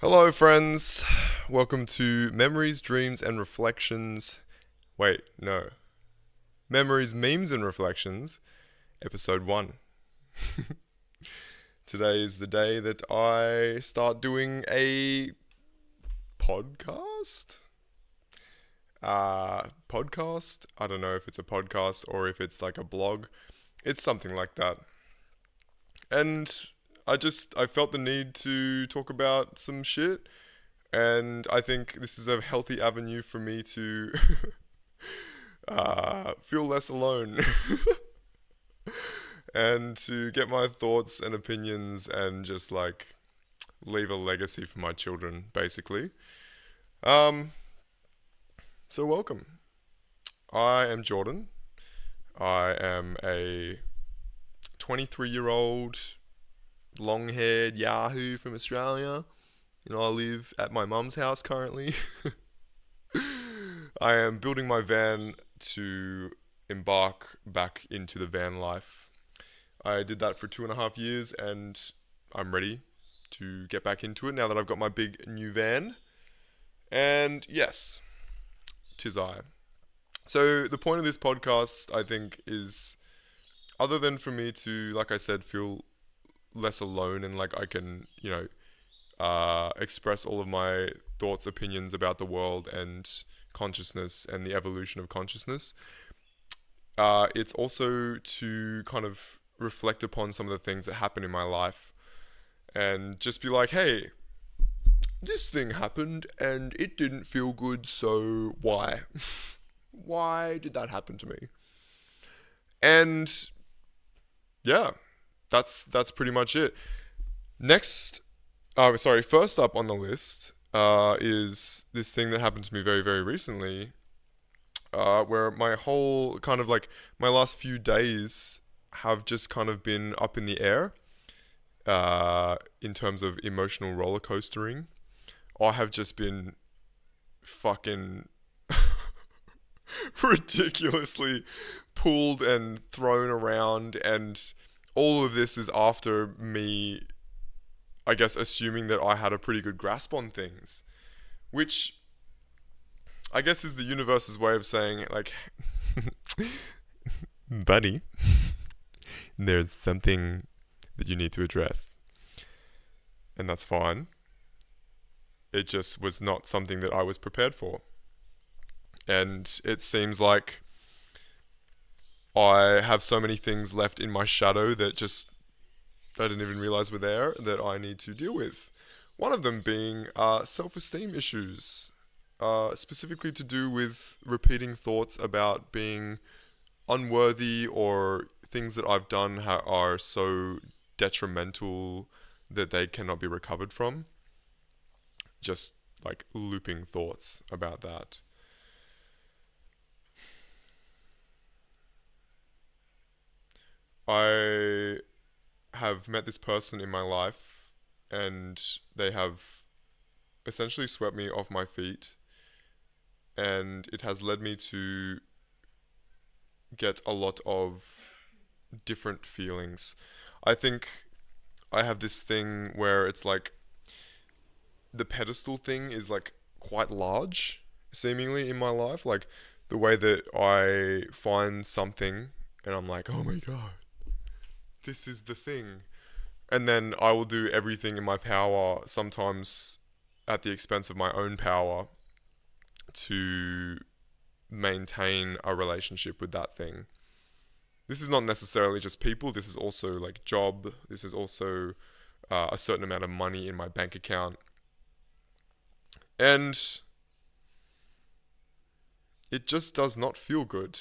Hello, friends. Welcome to Memories, Dreams, and Reflections. Wait, no. Memories, Memes, and Reflections, Episode 1. Today is the day that I start doing a podcast? Podcast? I don't know if it's a podcast or if it's like a blog. It's something like that. And I felt the need to talk about some shit. And I think this is a healthy avenue for me to feel less alone and to get my thoughts and opinions and just like leave a legacy for my children, basically. Um, so welcome. I am Jordan. I am a 23-year-old long-haired yahoo from Australia. I live at my mum's house currently. I am building my van to embark back into the van life. I did that for 2.5 years and I'm ready to get back into it now that I've got my big new van. And yes, tis I. So the point of this podcast, I think, is other than for me to, like I said, feel less alone and like I can, express all of my thoughts, opinions about the world and consciousness and the evolution of consciousness. It's also to kind of reflect upon some of the things that happen in my life and just be like, hey, this thing happened and it didn't feel good, so why? Why did that happen to me? And yeah, that's pretty much it. Next, first up on the list is this thing that happened to me very, very recently, where my whole kind of like my last few days have just kind of been up in the air in terms of emotional roller coastering. I have just been fucking ridiculously pulled and thrown around, and all of this is after me, I guess, assuming that I had a pretty good grasp on things, which I guess is the universe's way of saying, like, buddy, there's something that you need to address. And that's fine. It just was not something that I was prepared for. And it seems like I have so many things left in my shadow that just I didn't even realize were there that I need to deal with. One of them being self-esteem issues, specifically to do with repeating thoughts about being unworthy or things that I've done are so detrimental that they cannot be recovered from. Just like looping thoughts about that. I have met this person in my life and they have essentially swept me off my feet, and it has led me to get a lot of different feelings. I think I have this thing where it's like the pedestal thing is like quite large, seemingly, in my life. Like the way that I find something and I'm like, oh my god, this is the thing. And then I will do everything in my power, sometimes at the expense of my own power, to maintain a relationship with that thing. This is not necessarily just people, this is also like job, this is also a certain amount of money in my bank account. And it just does not feel good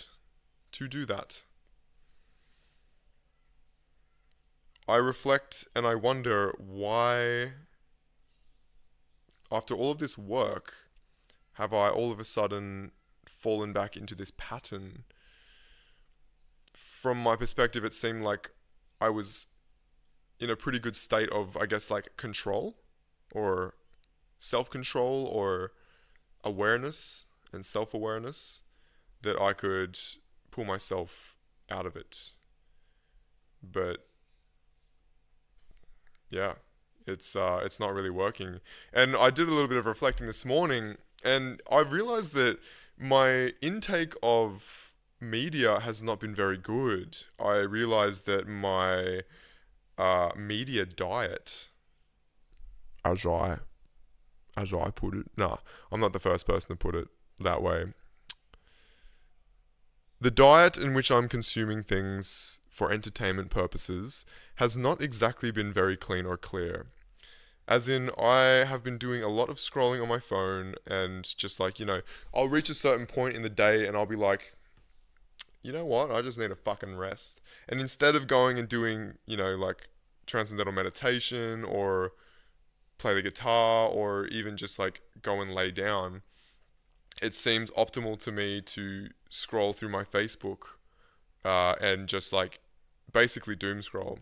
to do that. I reflect and I wonder why, after all of this work, have I all of a sudden fallen back into this pattern. From my perspective, it seemed like I was in a pretty good state of, I guess, like control or self control or awareness and self awareness, that I could pull myself out of it. But yeah, It's not really working. And I did a little bit of reflecting this morning, and I realized that my intake of media has not been very good. I realized that my media diet, as I as I put it, nah, I'm not the first person to put it that way. The diet in which I'm consuming things for entertainment purposes has not exactly been very clean or clear. As in, I have been doing a lot of scrolling on my phone, and just like, I'll reach a certain point in the day and I'll be like, you know what, I just need a fucking rest. And instead of going and doing, like transcendental meditation or play the guitar or even just like go and lay down, it seems optimal to me to scroll through my Facebook and just like basically doom scroll.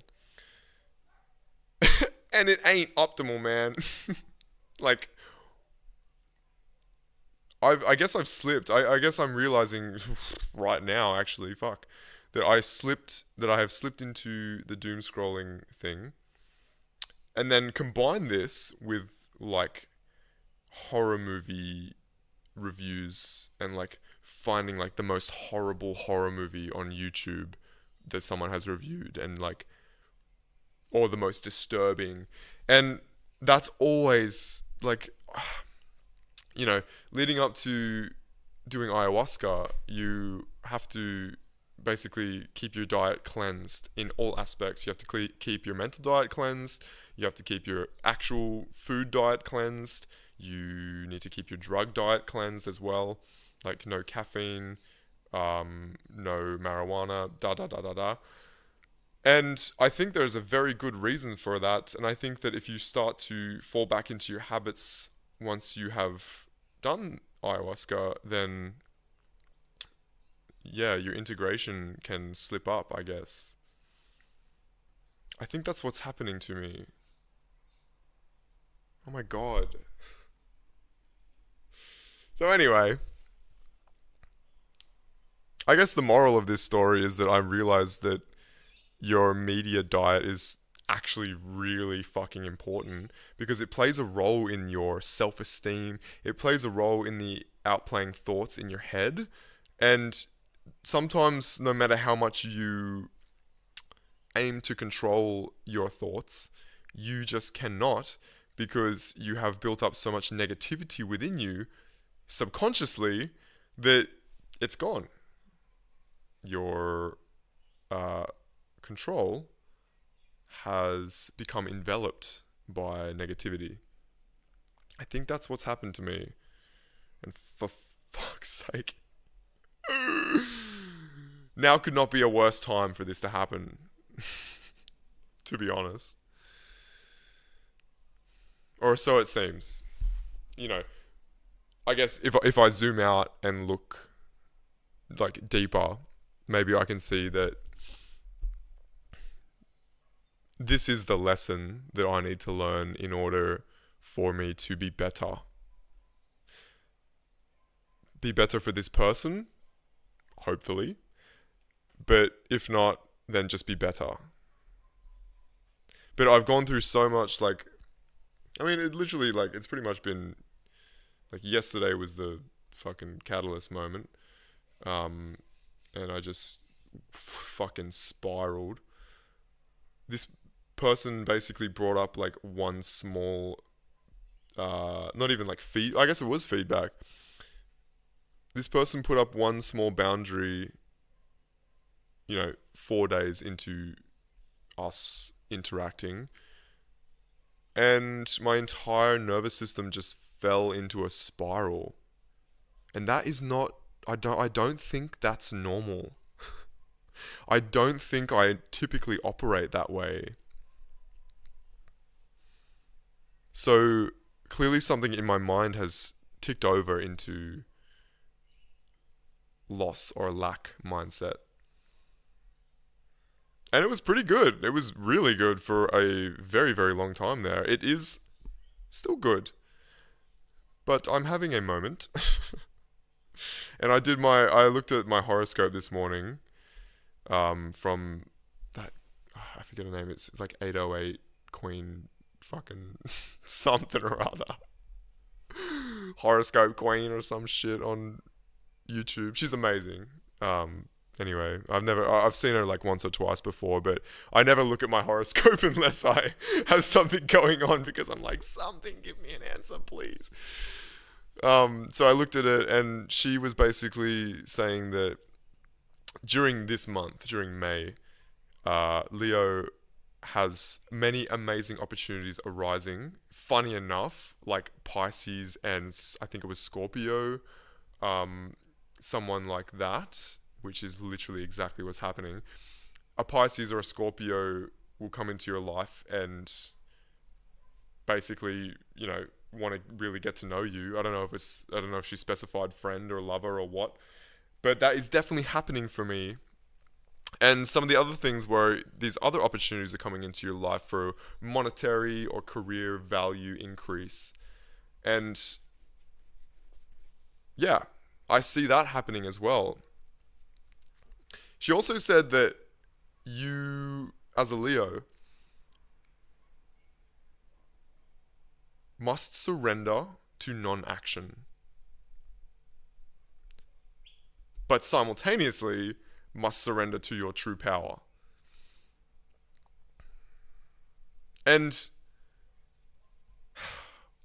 And it ain't optimal, man. Like, I guess I've slipped. I guess I'm realizing right now, actually, fuck, that I have slipped into the doom scrolling thing. And then combine this with like horror movie reviews and like finding like the most horrible horror movie on YouTube that someone has reviewed, and like, or the most disturbing. And that's always like, leading up to doing ayahuasca, you have to basically keep your diet cleansed in all aspects. You have to keep your mental diet cleansed. You have to keep your actual food diet cleansed. You need to keep your drug diet cleansed as well. Like no caffeine, no marijuana, da da da da da. And I think there's a very good reason for that. And I think that if you start to fall back into your habits once you have done ayahuasca, then yeah, your integration can slip up, I guess. I think that's what's happening to me. Oh my god. So anyway, I guess the moral of this story is that I realized that your media diet is actually really fucking important, because it plays a role in your self-esteem. It plays a role in the outplaying thoughts in your head. And sometimes, no matter how much you aim to control your thoughts, you just cannot, because you have built up so much negativity within you subconsciously that it's gone. Your control has become enveloped by negativity. I think that's what's happened to me. And for fuck's sake, now could not be a worse time for this to happen, to be honest. Or so it seems. I guess if I zoom out and look like deeper, maybe I can see that this is the lesson that I need to learn in order for me to be better. Be better for this person, hopefully. But if not, then just be better. But I've gone through so much, like, I mean, it literally, like, it's pretty much been, like, yesterday was the fucking catalyst moment. And I just fucking spiraled. This person basically brought up, like, one small, not even, like, I guess it was feedback. This person put up one small boundary, 4 days into us interacting, and my entire nervous system just fell into a spiral. And that is not, I don't think that's normal. I don't think I typically operate that way. So clearly something in my mind has ticked over into loss or lack mindset. And it was pretty good. It was really good for a very, very long time there. It is still good. But I'm having a moment. And I looked at my horoscope this morning, from that, I forget her name, it's like 808 Queen fucking something or other. Horoscope Queen or some shit on YouTube. She's amazing. Anyway, I've seen her like once or twice before, but I never look at my horoscope unless I have something going on because I'm like, something, give me an answer, please. So I looked at it and she was basically saying that during this month, during May, Leo has many amazing opportunities arising. Funny enough, like Pisces and I think it was Scorpio, someone like that, which is literally exactly what's happening. A Pisces or a Scorpio will come into your life and basically, want to really get to know you. I don't know if she specified friend or lover or what, but that is definitely happening for me. And some of the other things where these other opportunities are coming into your life for monetary or career value increase. And yeah, I see that happening as well. She also said that you, as a Leo, must surrender to non-action. But simultaneously, must surrender to your true power. And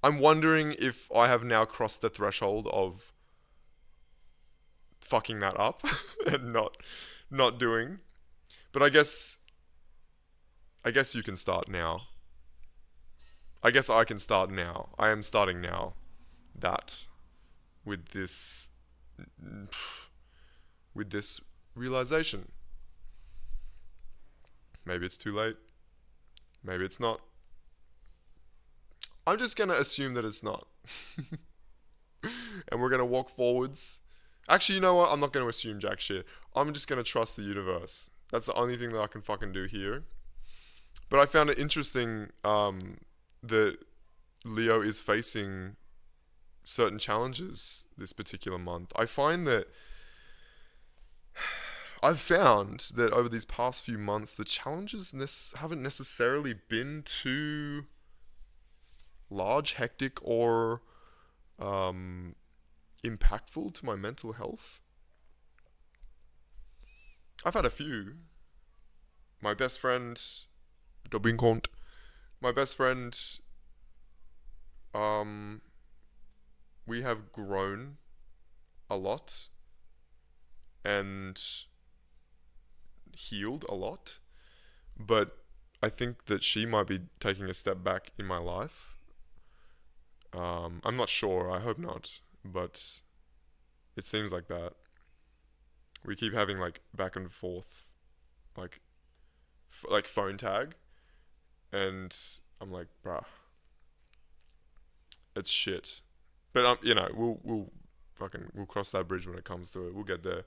I'm wondering if I have now crossed the threshold of fucking that up and not doing. But I guess you can start now. I guess I can start now. I am starting now. That with this realization. Maybe it's too late. Maybe it's not. I'm just going to assume that it's not. And we're going to walk forwards. Actually, you know what? I'm not going to assume jack shit. I'm just going to trust the universe. That's the only thing that I can fucking do here. But I found it interesting that Leo is facing certain challenges this particular month. I've found that over these past few months, the challenges haven't necessarily been too large, hectic, or impactful to my mental health. I've had a few. My best friend, we have grown a lot and healed a lot, but I think that she might be taking a step back in my life. I'm not sure, I hope not, but it seems like that. We keep having like back and forth, like phone tag, and I'm like, bruh, it's shit. But we'll cross that bridge when it comes to it. We'll get there.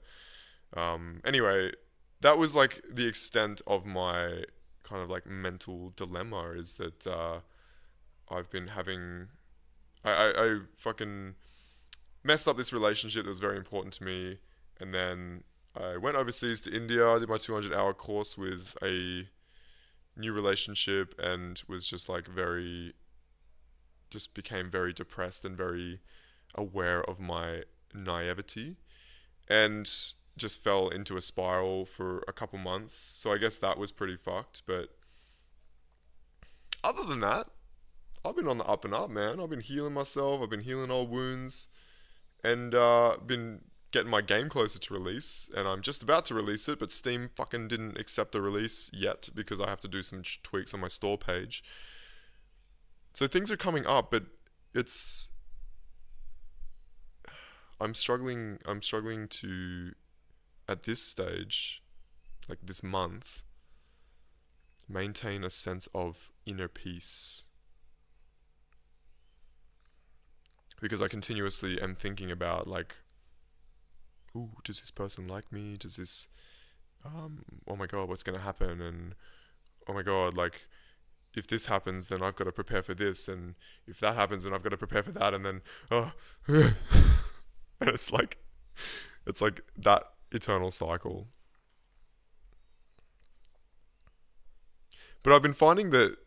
Anyway, that was like the extent of my kind of like mental dilemma, is that I've been having, I fucking messed up this relationship that was very important to me, and then I went overseas to India. I did my 200-hour course with a new relationship, and was just like became very depressed and very aware of my naivety, and just fell into a spiral for a couple months. So I guess that was pretty fucked. But other than that, I've been on the up and up, man. I've been healing myself. I've been healing old wounds, and been getting my game closer to release. And I'm just about to release it, but Steam fucking didn't accept the release yet because I have to do some tweaks on my store page. So things are coming up, but I'm struggling to, at this stage, like this month, maintain a sense of inner peace. Because I continuously am thinking about like, ooh, does this person like me? Does this, oh my god, what's going to happen? And oh my god, like, if this happens, then I've got to prepare for this. And if that happens, then I've got to prepare for that. And then, and it's like that eternal cycle. But I've been finding that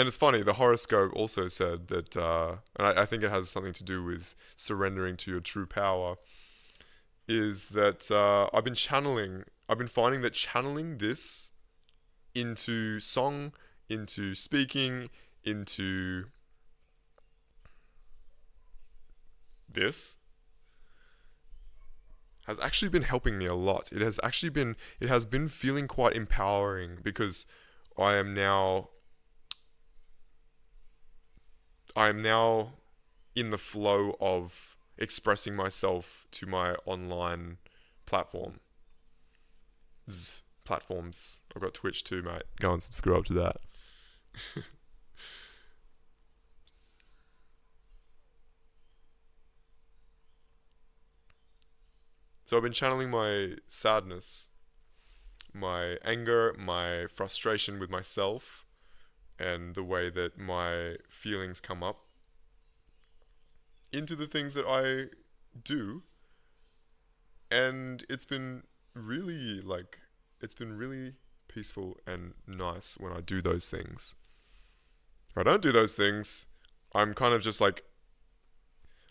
And it's funny, the horoscope also said that, and I think it has something to do with surrendering to your true power, is that I've been finding that channeling this into song, into speaking, into this has actually been helping me a lot. It has been feeling quite empowering because I am now I am now in the flow of expressing myself to my online platform. Platforms. I've got Twitch too, mate. Go and subscribe to that. So I've been channeling my sadness, my anger, my frustration with myself, and the way that my feelings come up into the things that I do. And it's been really peaceful and nice when I do those things. If I don't do those things, I'm kind of just like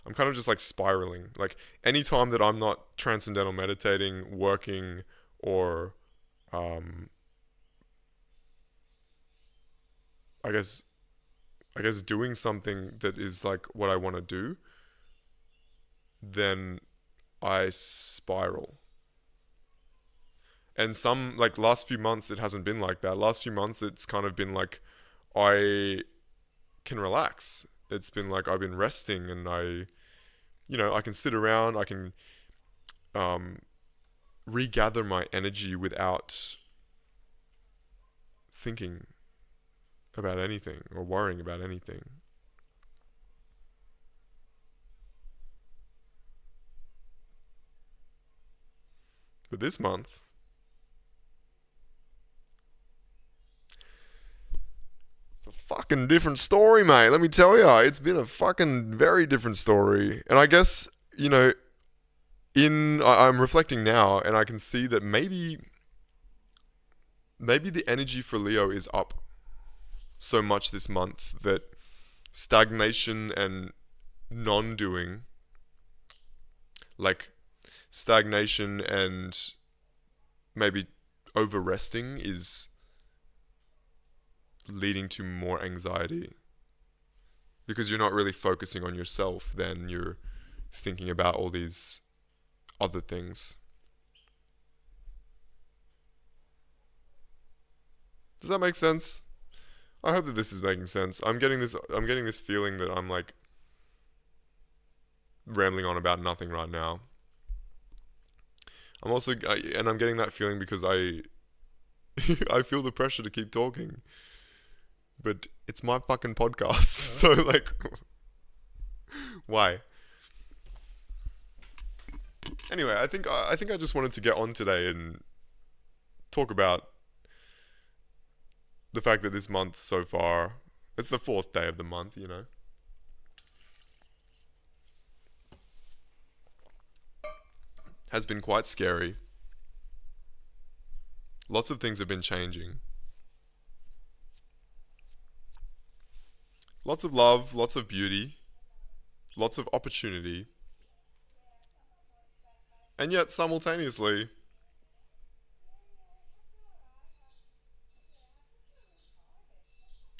I'm kind of just like spiraling. Like any time that I'm not transcendental meditating, working, or um, I guess doing something that is like what I want to do, then I spiral. And some like last few months it hasn't been like that. Last few months it's kind of been like I can relax. It's been like I've been resting and I can sit around, I can um, regather my energy without thinking about anything or worrying about anything. But this month, it's a fucking different story, mate. Let me tell ya, it's been a fucking very different story. And I guess, I'm reflecting now and I can see that maybe the energy for Leo is up so much this month that stagnation and non-doing, like stagnation and maybe over resting, is leading to more anxiety because you're not really focusing on yourself, then you're thinking about all these other things. Does that make sense? I hope that this is making sense. I'm getting this feeling that I'm like rambling on about nothing right now. I'm getting that feeling because I I feel the pressure to keep talking. But it's my fucking podcast. So like why? Anyway, I think I just wanted to get on today and talk about the fact that this month so far, it's the fourth day of the month, has been quite scary. Lots of things have been changing. Lots of love, lots of beauty, lots of opportunity. And yet, simultaneously,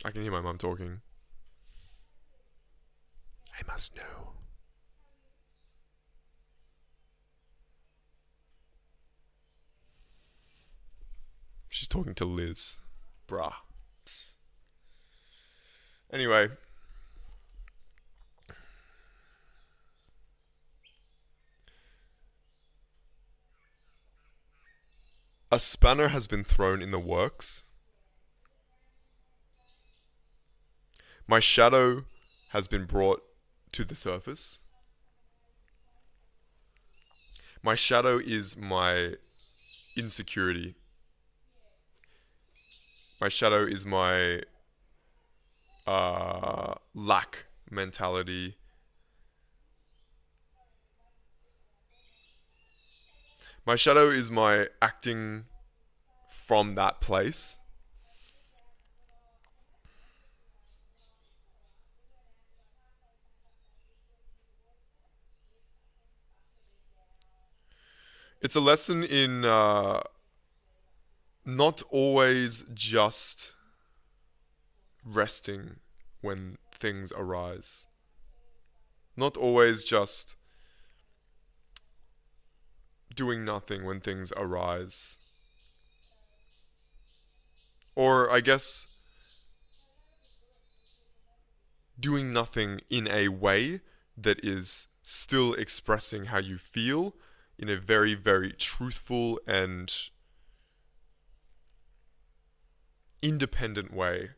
I can hear my mum talking. I must know. She's talking to Liz. Bruh. Anyway. A spanner has been thrown in the works. My shadow has been brought to the surface. My shadow is my insecurity. My shadow is my lack mentality. My shadow is my acting from that place. It's a lesson in not always just resting when things arise. Not always just doing nothing when things arise. Or, I guess, doing nothing in a way that is still expressing how you feel in a very, very truthful and independent way.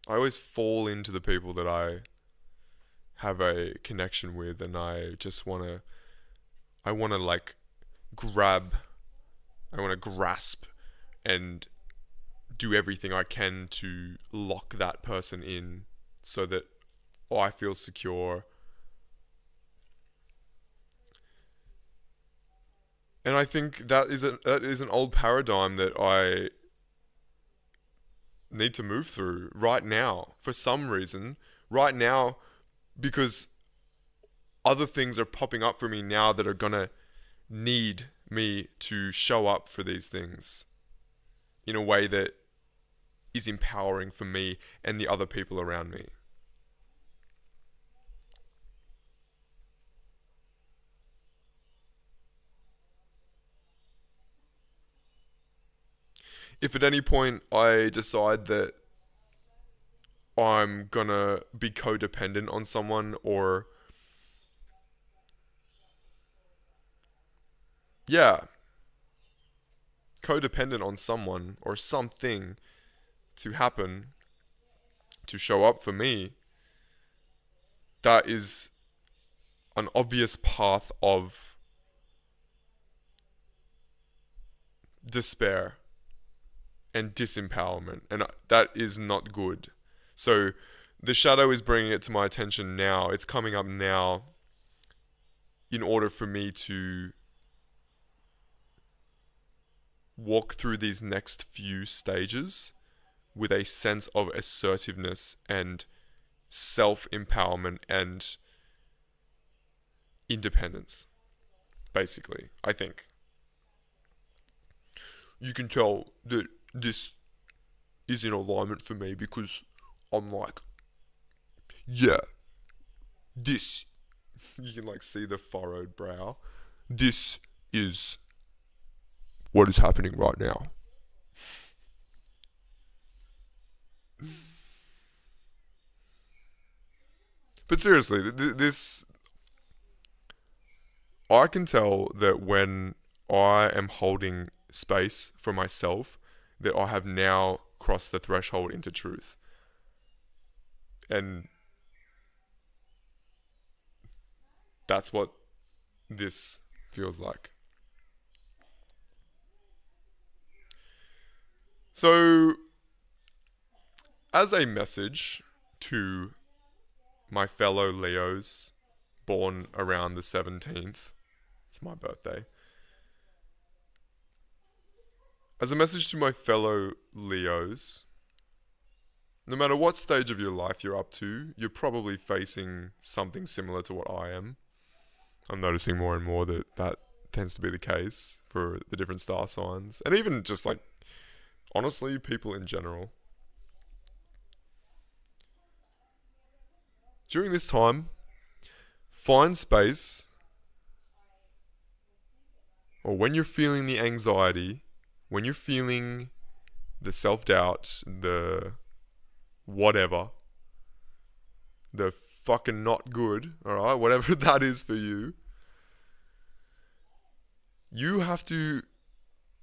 I always fall into the people that I have a connection with, and I just I want to like grab, I want to grasp and do everything I can to lock that person in so that I feel secure. And I think that is an old paradigm that I need to move through right now for some reason. Right now, because other things are popping up for me now that are gonna need me to show up for these things in a way that is empowering for me and the other people around me. If at any point I decide that I'm gonna be codependent on someone, or yeah, codependent on someone or something to happen to show up for me, that is an obvious path of despair and disempowerment, and that is not good. So the shadow is bringing it to my attention now. It's coming up now in order for me to walk through these next few stages with a sense of assertiveness and self-empowerment and independence, basically, I think. You can tell that this is in alignment for me because I'm like, yeah, this, you can like see the furrowed brow. This is what is happening right now. But seriously, this, I can tell that when I am holding space for myself, that I have now crossed the threshold into truth. And that's what this feels like. So, as a message to my fellow Leos born around the 17th, it's my birthday. As a message to my fellow Leos, no matter what stage of your life you're up to, you're probably facing something similar to what I am. I'm noticing more and more that that tends to be the case for the different star signs, and even just like, honestly, people in general. During this time, find space, or when you're feeling the anxiety, when you're feeling the self-doubt, the whatever, the fucking not good, alright, whatever that is for you, you have to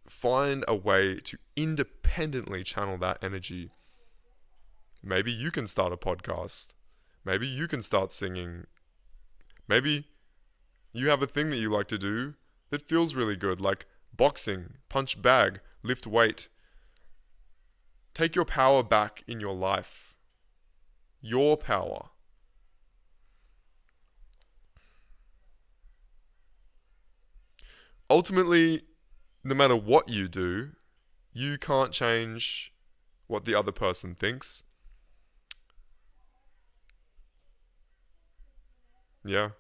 find a way to independently channel that energy. Maybe you can start a podcast. Maybe you can start singing. Maybe you have a thing that you like to do that feels really good, like boxing, punch bag, lift weight. Take your power back in your life. Your power. Ultimately, no matter what you do, you can't change what the other person thinks. Yeah.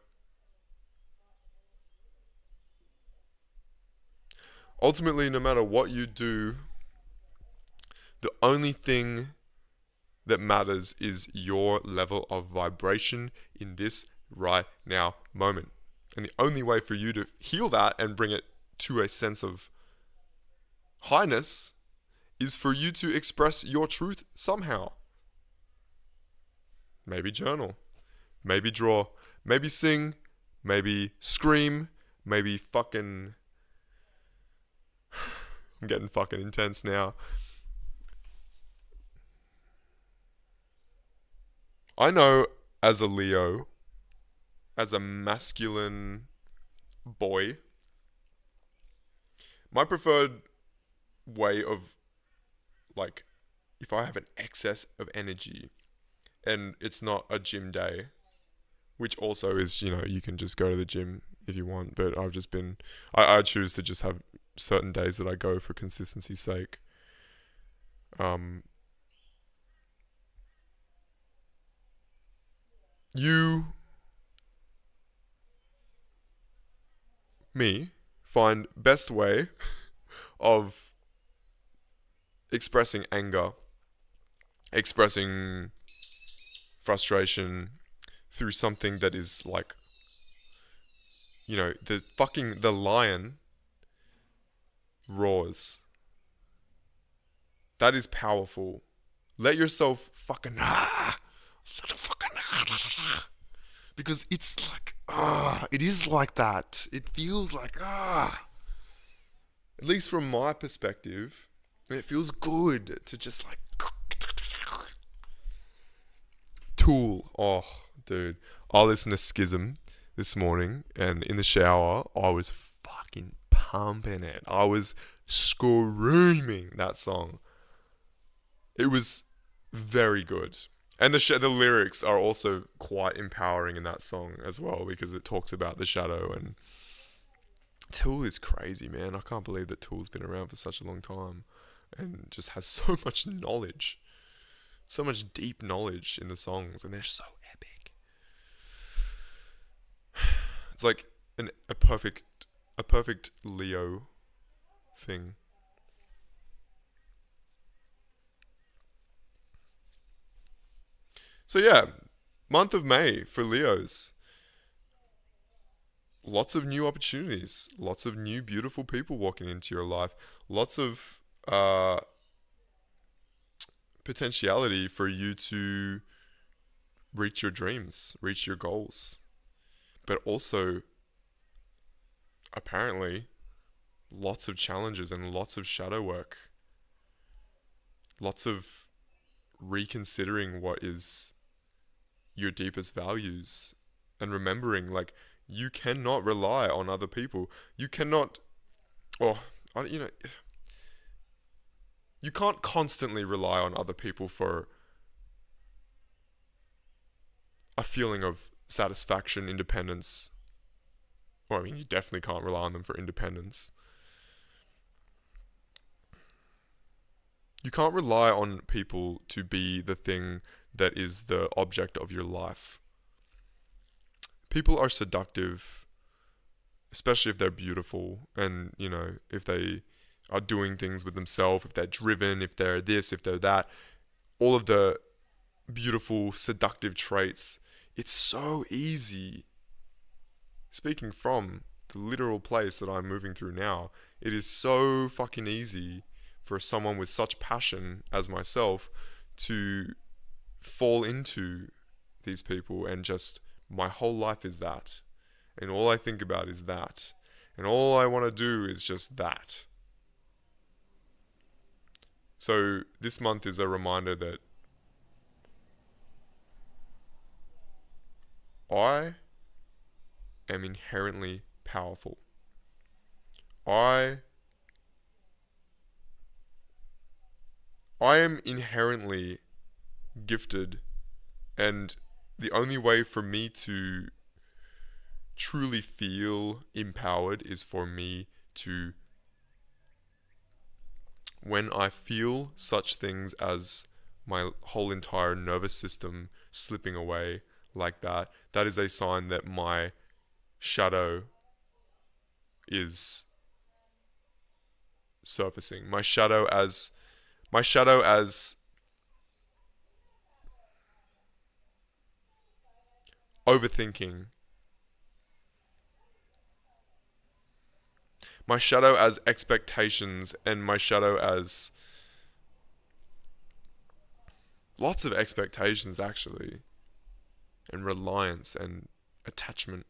Ultimately, no matter what you do, the only thing that matters is your level of vibration in this right now moment. And the only way for you to heal that and bring it to a sense of highness is for you to express your truth somehow. Maybe journal, maybe draw, maybe sing, maybe scream, maybe fucking. I'm getting fucking intense now. I know as a Leo, as a masculine boy, my preferred way of, like, if I have an excess of energy and it's not a gym day, which also is, you can just go to the gym if you want, but I've just been, I choose to just have certain days that I go for consistency's sake. Um, you, me, find best way of expressing anger, expressing frustration through something that is like, the lion roars. That is powerful. Let yourself fucking because it's like it is like that. It feels like at least from my perspective, it feels good to just like Tool. Oh, dude. I listened to Schism this morning, and in the shower, I was fucking pumping it. I was screaming that song. It was very good. And the lyrics are also quite empowering in that song as well, because it talks about the shadow. And Tool is crazy, man. I can't believe that Tool's been around for such a long time and just has so much knowledge. So much deep knowledge in the songs, and they're so epic. It's like a perfect Leo thing. So yeah, month of May for Leos. Lots of new opportunities, lots of new beautiful people walking into your life, lots of potentiality for you to reach your dreams, reach your goals. But also, apparently, lots of challenges and lots of shadow work. Lots of reconsidering what is your deepest values and remembering, like, you cannot rely on other people. You cannot, or, you can't constantly rely on other people for a feeling of satisfaction, independence. Well, I mean, you definitely can't rely on them for independence. You can't rely on people to be the thing that is the object of your life. People are seductive, especially if they're beautiful and, if they are doing things with themselves, if they're driven, if they're this, if they're that. All of the beautiful, seductive traits. It's so easy. Speaking from the literal place that I'm moving through now, it is so fucking easy for someone with such passion as myself to fall into these people, and just my whole life is that. And all I think about is that. And all I want to do is just that. So this month is a reminder that I am inherently powerful. I am inherently gifted, and the only way for me to truly feel empowered is for me to, when I feel such things as my whole entire nervous system slipping away, like that, that is a sign that my shadow is surfacing. My shadow as overthinking. My shadow as expectations, and my shadow as lots of expectations actually, and reliance and attachment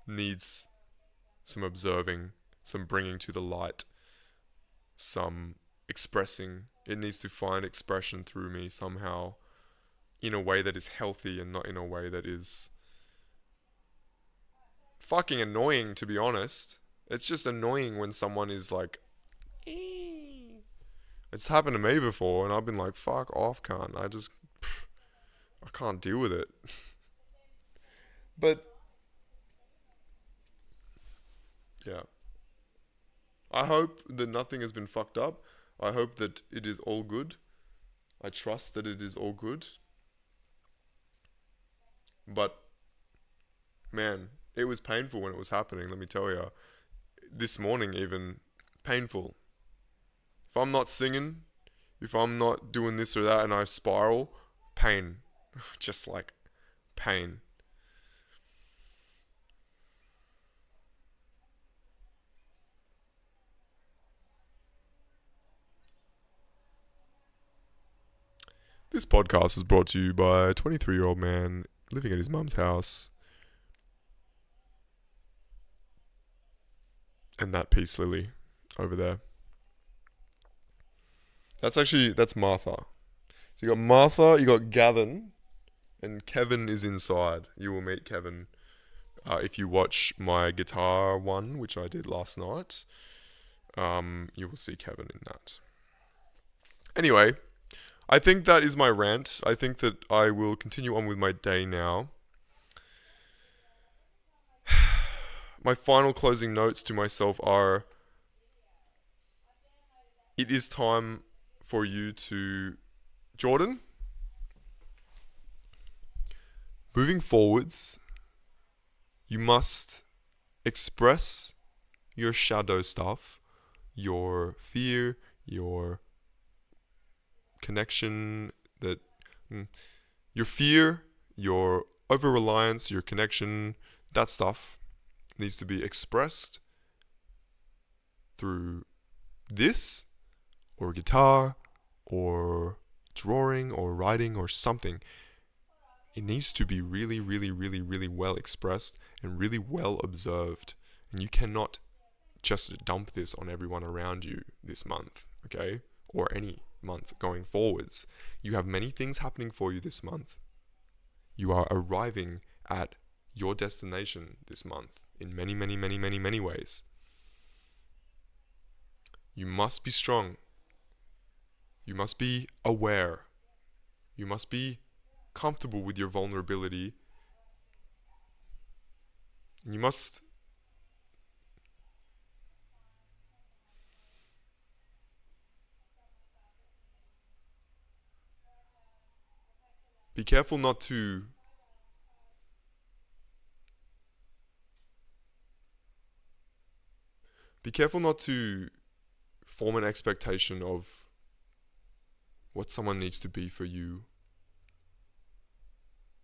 needs some observing, some bringing to the light, some expressing. It needs to find expression through me somehow in a way that is healthy and not in a way that is fucking annoying, to be honest. It's just annoying when someone is like, it's happened to me before, and I've been like, fuck off, cunt. I can't deal with it. But, yeah. I hope that nothing has been fucked up. I hope that it is all good. I trust that it is all good. But, man, it was painful when it was happening, let me tell you. This morning, even, painful. If I'm not singing, if I'm not doing this or that and I spiral, pain. Just like pain. This podcast was brought to you by a 23-year-old man living at his mum's house. And that peace lily over there. That's Martha. So you got Martha, you got Gavin, and Kevin is inside. You will meet Kevin if you watch my guitar one, which I did last night. You will see Kevin in that. Anyway, I think that is my rant. I think that I will continue on with my day now. My final closing notes to myself are: it is time for you to, Jordan, moving forwards, you must express your shadow stuff, your fear, your connection, your fear, your over-reliance, your connection, that stuff needs to be expressed through this, or guitar, or drawing, or writing, or something. It needs to be really, really, really, really well expressed and really well observed. And you cannot just dump this on everyone around you this month, okay? Or any month going forwards. You have many things happening for you this month. You are arriving at your destination this month in many, many, many, many, many ways. You must be strong. You must be aware. You must be comfortable with your vulnerability. And you must be careful not to form an expectation of what someone needs to be for you,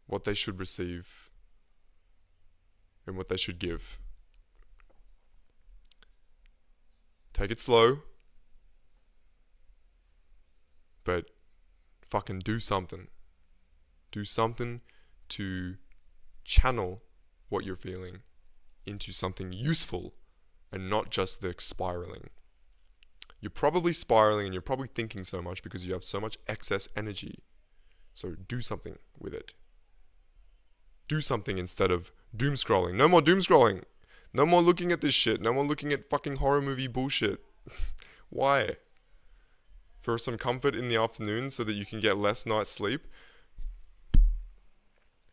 what they should receive, and what they should give. Take it slow, but fucking do something. Do something to channel what you're feeling into something useful and not just the spiraling. You're probably spiraling and you're probably thinking so much because you have so much excess energy. So do something with it. Do something instead of doom scrolling. No more doom scrolling. No more looking at this shit. No more looking at fucking horror movie bullshit. Why? For some comfort in the afternoon so that you can get less night's sleep?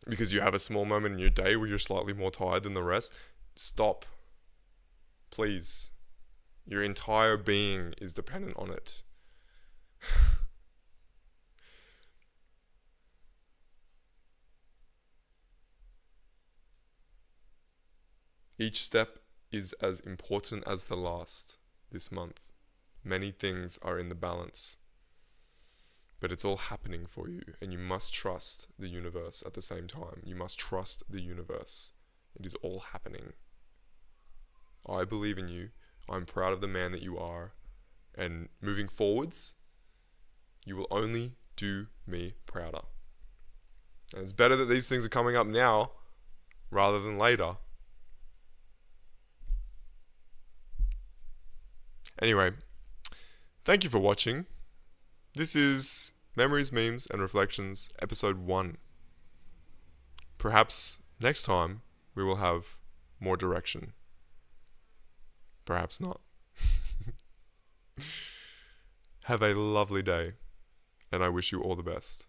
Because you have a small moment in your day where you're slightly more tired than the rest? Stop. Please. Your entire being is dependent on it. Each step is as important as the last this month. Many things are in the balance, but it's all happening for you, and you must trust the universe at the same time. You must trust the universe. It is all happening. I believe in you. I'm proud of the man that you are. And moving forwards, you will only do me prouder. And it's better that these things are coming up now rather than later. Anyway, thank you for watching. This is Memories, Memes, and Reflections, episode 1. Perhaps next time we will have more direction. Perhaps not. Have a lovely day, and I wish you all the best.